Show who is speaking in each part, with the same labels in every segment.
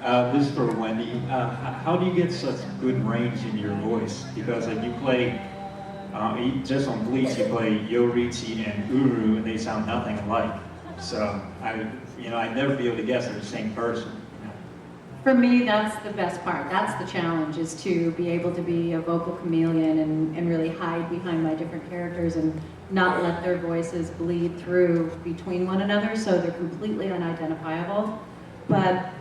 Speaker 1: This is for Wendee. How do you get such good range in your voice? Because you play, just on Bleach, you play Yo Richie and Uru, and they sound nothing alike. So I'd never be able to guess they're the same person.
Speaker 2: For me, that's the best part. That's the challenge, is to be able to be a vocal chameleon and really hide behind my different characters and not let their voices bleed through between one another so they're completely unidentifiable. But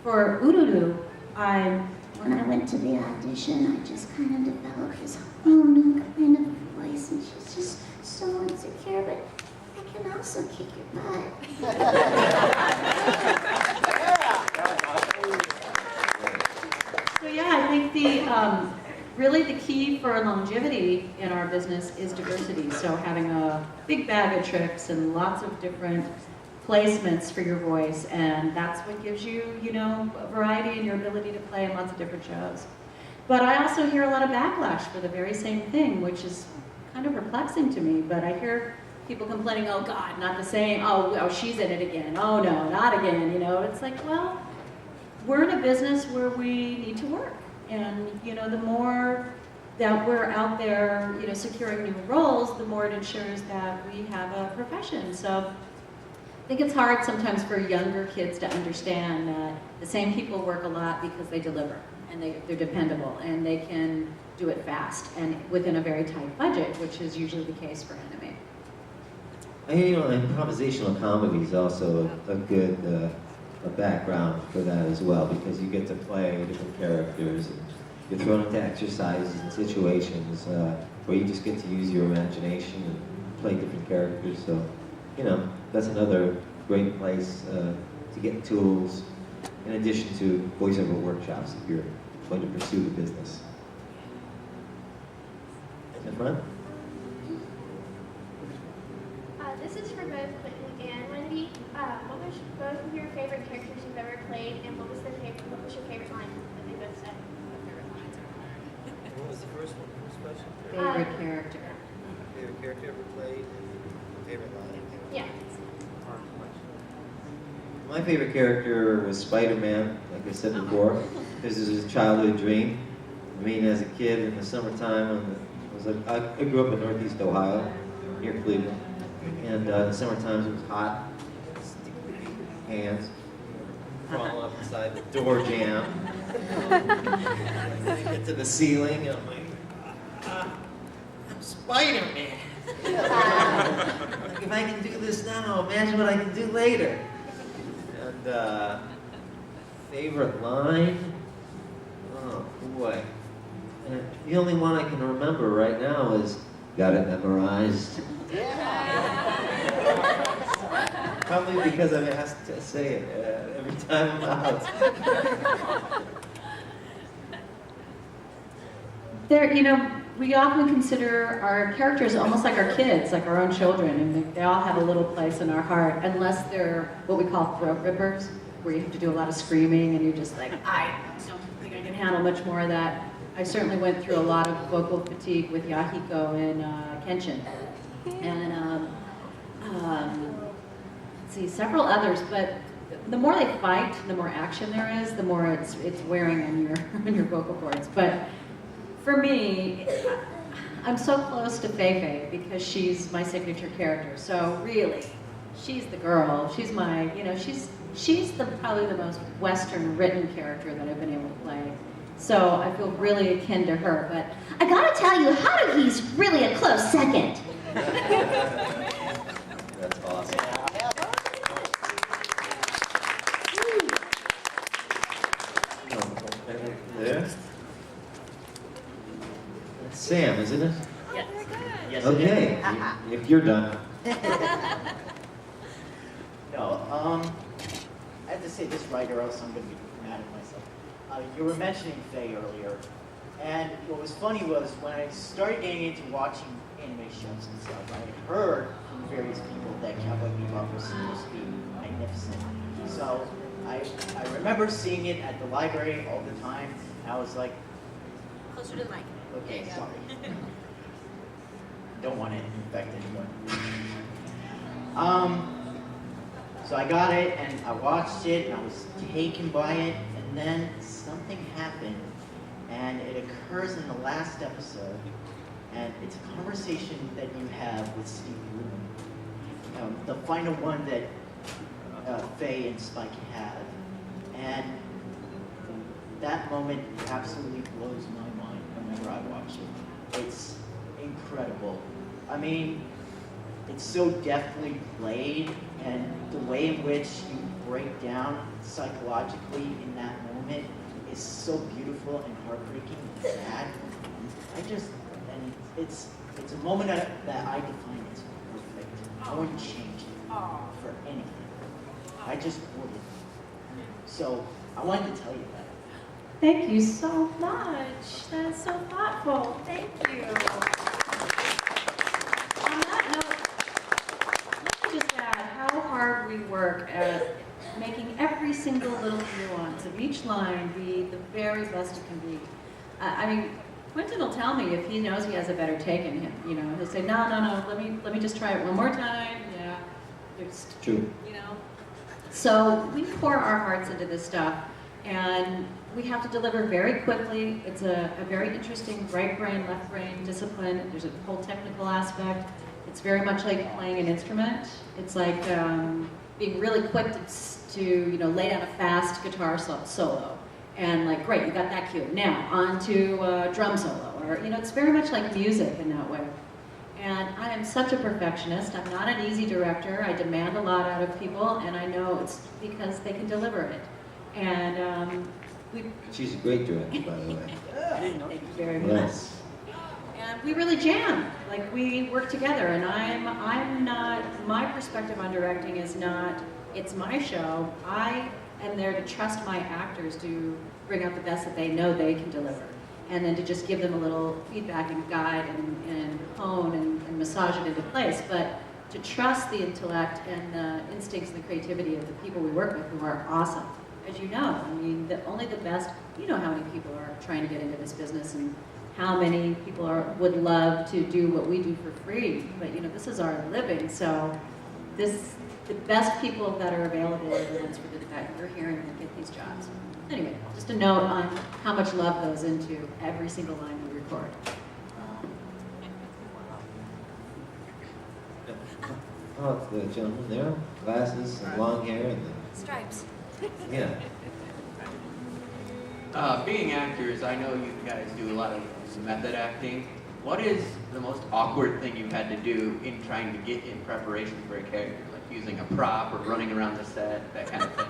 Speaker 2: for Ururu, when I went to the audition, I just kind of developed this whole new kind of voice, and she's just so insecure, but I can also kick your butt. So yeah, I think really the key for longevity in our business is diversity. So having a big bag of tricks and lots of different placements for your voice, and that's what gives you, a variety in your ability to play in lots of different shows. But I also hear a lot of backlash for the very same thing, which is kind of perplexing to me. But I hear people complaining, oh God, not the same, oh she's in it again, oh no, not again, It's like, well, we're in a business where we need to work. And, the more that we're out there, securing new roles, the more it ensures that we have a profession. So I think it's hard sometimes for younger kids to understand that the same people work a lot because they deliver, and they're dependable, and they can do it fast and within a very tight budget, which is usually the case for anime.
Speaker 3: Improvisational comedy is also a good a background for that as well, because you get to play different characters, and you're thrown into exercises and situations where you just get to use your imagination and play different characters. So, that's another great place to get tools, in addition to voiceover workshops if you're going to pursue the business. In the front?
Speaker 4: This is for both Quinton and Wendee. What was both of your favorite characters you've ever played, and what was your favorite line that they both said?
Speaker 3: What was the first one? First question?
Speaker 2: Favorite character.
Speaker 3: Favorite character ever played? Favorite line?
Speaker 4: Yeah.
Speaker 3: My favorite character was Spider-Man, like I said before. This is a childhood dream. I mean, as a kid in the summertime, I grew up in Northeast Ohio, near Cleveland. And in the summertime it was hot, hands, crawl up inside the door jamb. I get to the ceiling and I'm like, I'm Spider-Man. Like, if I can do this now, imagine what I can do later. And favorite line? Oh boy. And the only one I can remember right now is, got it memorized. Probably because I'm asked to say it every time I'm out.
Speaker 2: We often consider our characters almost like our kids, like our own children, and they all have a little place in our heart, unless they're what we call throat rippers, where you have to do a lot of screaming and you're just like, I don't think I can handle much more of that. I certainly went through a lot of vocal fatigue with Yahiko and Kenshin, and let's see, several others. But the more they fight, the more action there is, the more it's wearing on your vocal cords. But for me, I'm so close to Fei because she's my signature character. So really, she's the girl. She's my, she's probably the most Western written character that I've been able to play. So I feel really akin to her. But I gotta tell you, Haruhi's really a close second.
Speaker 3: That's awesome. There. That's Sam, isn't it?
Speaker 5: Yes.
Speaker 3: Yes. Okay. If you're done.
Speaker 5: No, I have to say this right, or else I'm going to be mad at myself. You were mentioning Faye earlier, and what was funny was when I started getting into watching anime shows and stuff, I heard from various people that Cowboy Bebop was supposed to be magnificent. So I remember seeing it at the library all the time, and I was like,
Speaker 4: Closer to the mic.
Speaker 5: okay, sorry. Don't want to infect anyone. So I got it, and I watched it, and I was taken by it, and And then something happened, and it occurs in the last episode, and it's a conversation that you have with Steve Bloom, the final one that Faye and Spike have. And that moment absolutely blows my mind whenever I watch it. It's incredible. I mean, it's so deftly played, and the way in which you break down psychologically in that moment is so beautiful and heartbreaking and sad. And it's a moment that I define as perfect. I wouldn't change it for anything. I just wouldn't. So I wanted to tell you that.
Speaker 2: Thank you so much. That is so thoughtful. Thank you. On that note, let me just add how hard we work at making every single little nuance of each line be the very best it can be. I mean, Quinton will tell me if he knows he has a better take in him. You know, he'll say, no, let me just try it one more time. Yeah, just,
Speaker 3: True.
Speaker 2: you know. So we pour our hearts into this stuff, and we have to deliver very quickly. It's a very interesting right brain, left brain discipline. There's a whole technical aspect. It's very much like playing an instrument. It's like being really quick to lay down a fast guitar solo. And like, great, you got that cue. Now, on to drum solo. Or, it's very much like music in that way. And I am such a perfectionist. I'm not an easy director. I demand a lot out of people, and I know it's because they can deliver it. And
Speaker 3: She's a great director, by the way.
Speaker 2: thank you very much.
Speaker 3: Yes.
Speaker 2: And we really jam. Like, we work together, and I'm not, my perspective on directing is not, it's my show. I am there to trust my actors to bring out the best that they know they can deliver. And then to just give them a little feedback and guide and hone and massage it into place. But to trust the intellect and the instincts and the creativity of the people we work with, who are awesome. As you know, I mean, only the best, you know how many people are trying to get into this business and how many people would love to do what we do for free. But this is our living, so the best people that are available are the ones that we're hearing that get these jobs. Anyway, just a note on how much love goes into every single line we record.
Speaker 3: Oh, the gentleman there, glasses and long hair and
Speaker 6: Stripes.
Speaker 3: yeah.
Speaker 7: Being actors, I know you guys do a lot of method acting. What is the most awkward thing you've had to do in trying to get in preparation for a character? Like using a prop or running around the set, that kind of thing?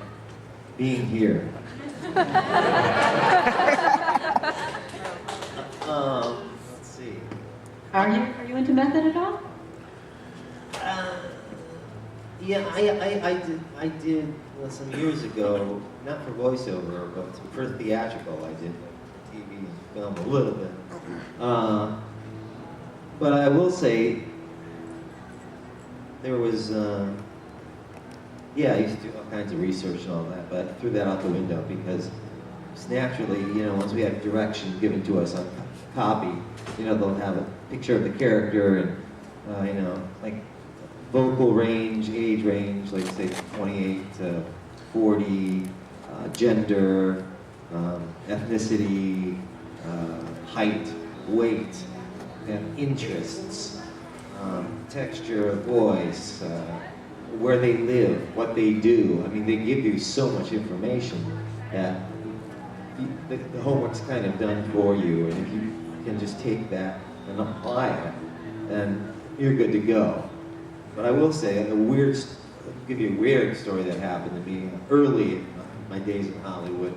Speaker 3: Being here. Let's see.
Speaker 2: Are you into method at all?
Speaker 3: Yeah, I did some years ago, not for voiceover, but for theatrical. I did TV and film a little bit. But I will say, there was, I used to do all kinds of research and all that, but I threw that out the window because just naturally, once we have direction given to us on copy, they'll have a picture of the character and, like vocal range, age range, like say 28 to 40, gender, ethnicity, height, weight, and interests, texture of voice, where they live, what they do. I mean, they give you so much information that the homework's kind of done for you, and if you can just take that and apply it, then you're good to go. But I will say, I'll give you a weird story that happened to me early in my days in Hollywood.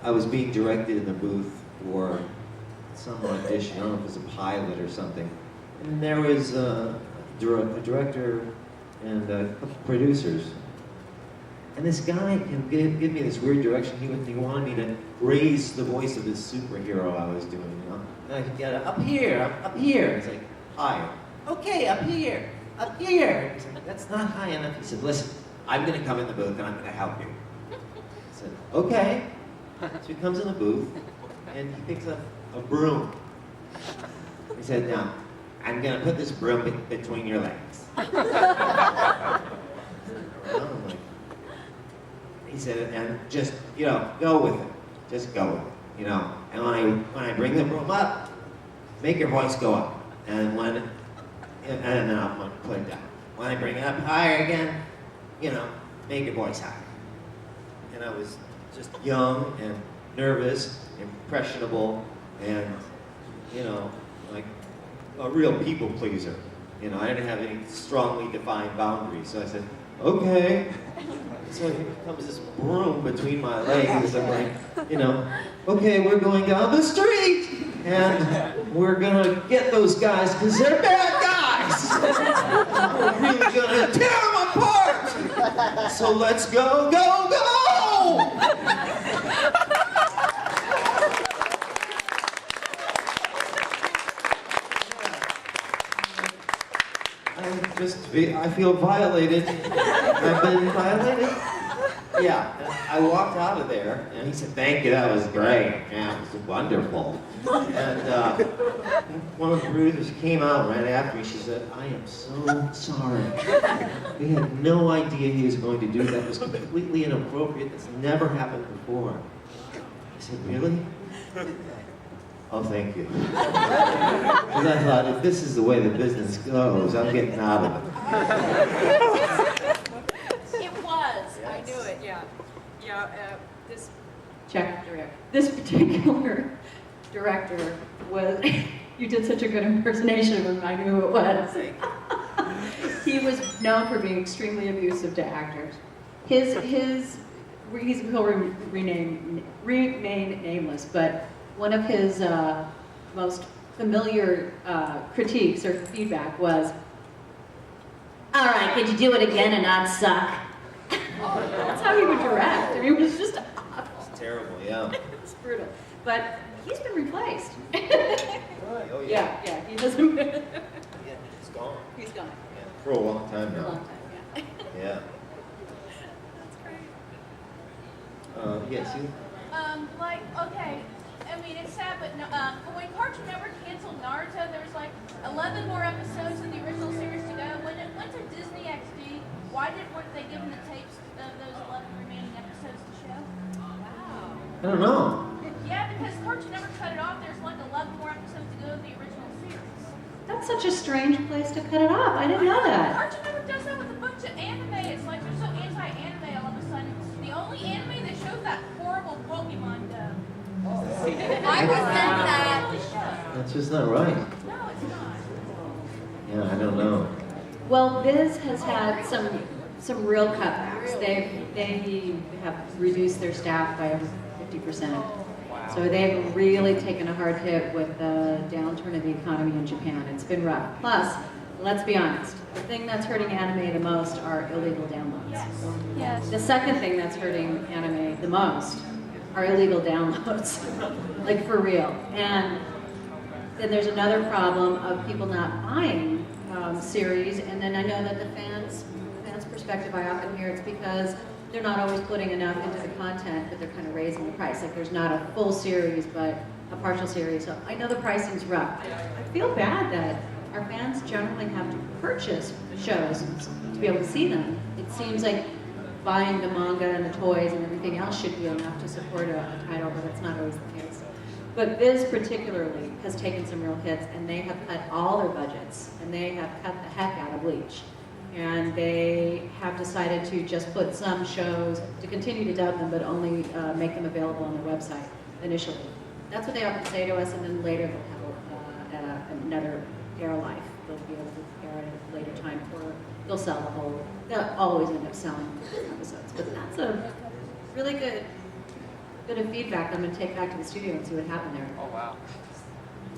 Speaker 3: I was being directed in the booth for some audition, I don't know if it was a pilot or something. And there was a director and a couple producers. And this guy can give me this weird direction. He wanted me to raise the voice of this superhero I was doing, And I could get up here. It's like, higher. Okay, up here. He's like, that's not high enough. He said, listen, I'm gonna come in the booth and I'm gonna help you. I said, okay. So he comes in the booth and he picks up a broom. He said, now, I'm gonna put this broom between your legs. said, and just, you know, go with it. Just go with it, you know. And when I bring the broom up, make your voice go up. And then I'm going to put it down. When I bring it up higher again, you know, make your voice higher. And I was just young and nervous, impressionable, and, you know, like a real people pleaser. You know, I didn't have any strongly defined boundaries. So I said, okay. So here comes this broom between my legs. I'm like, you know, okay, we're going down the street. And we're gonna get those guys because they're bad guys. We're really gonna tear them apart. So let's go, go, go! I feel violated. I've been violated. Yeah, and I walked out of there, and he said, "Thank you, that was great. Yeah, it was wonderful." And one of the producers came out right after me. She said, "I am so sorry. We had no idea he was going to do that. It was completely inappropriate. That's never happened before." I said, "Really?" "Oh, thank you." Because I thought, if this is the way the business goes, I'm getting out of it.
Speaker 6: It was. I knew it. Yeah. Yeah. This.
Speaker 2: Check director. This particular director was, you did such a good impersonation of him, I knew who it was. He was known for being extremely abusive to actors. He'll remain nameless, but one of his most familiar critiques or feedback was, "All right, could you do it again and not suck?" That's how he would direct. I mean, it was just
Speaker 3: It's terrible, yeah.
Speaker 2: it's brutal. But he's been replaced.
Speaker 3: Oh, yeah.
Speaker 2: Yeah, he doesn't.
Speaker 3: Yeah, it's gone.
Speaker 2: He's gone.
Speaker 3: Yeah, for a long time
Speaker 2: For a
Speaker 3: now.
Speaker 2: long time, yeah.
Speaker 3: Yeah.
Speaker 6: That's great.
Speaker 3: Yes, you.
Speaker 6: Like, okay, I mean, it's sad, but no, when Cartoon Network canceled Naruto, there was like 11 more episodes in the original series to go. When it went to Disney XD, weren't they given the tapes of those 11 remaining episodes to show? Wow.
Speaker 3: I don't know.
Speaker 6: Yeah, because Cartoon Network cut it off. There's like 11 more episodes to go of the original series.
Speaker 2: That's such a strange place to cut it off. I didn't know that.
Speaker 6: Cartoon Network does that with a bunch of anime. It's like they're so anti-anime all of a sudden. The only anime that shows that horrible Pokemon dub. I resent that.
Speaker 3: That's just not right.
Speaker 6: No, it's not.
Speaker 3: Yeah, I don't know.
Speaker 2: Well, Viz has had some real cutbacks. They have reduced their staff by over 50%. So they've really taken a hard hit with the downturn of the economy in Japan. It's been rough. Plus, let's be honest, the thing that's hurting anime the most are illegal downloads.
Speaker 6: Yes.
Speaker 2: The second thing that's hurting anime the most are illegal downloads, like for real. And then there's another problem of people not buying series, and then I know that the fans' perspective, I often hear it's because they're not always putting enough into the content, but they're kind of raising the price. Like there's not a full series, but a partial series. So I know the pricing's rough. I feel bad that our fans generally have to purchase shows to be able to see them. It seems like buying the manga and the toys and everything else should be enough to support a title, but it's not always the case. But Viz particularly has taken some real hits, and they have cut all their budgets, and they have cut the heck out of Bleach. And they have decided to just put some shows, to continue to dub them, but only make them available on their website initially. That's what they often say to us, and then later they'll have another air life. They'll be able to air at a later time, or they'll sell the whole, they'll always end up selling episodes. But that's a really good bit of feedback I'm going to take back to the studio and see what happened there.
Speaker 7: Oh, wow.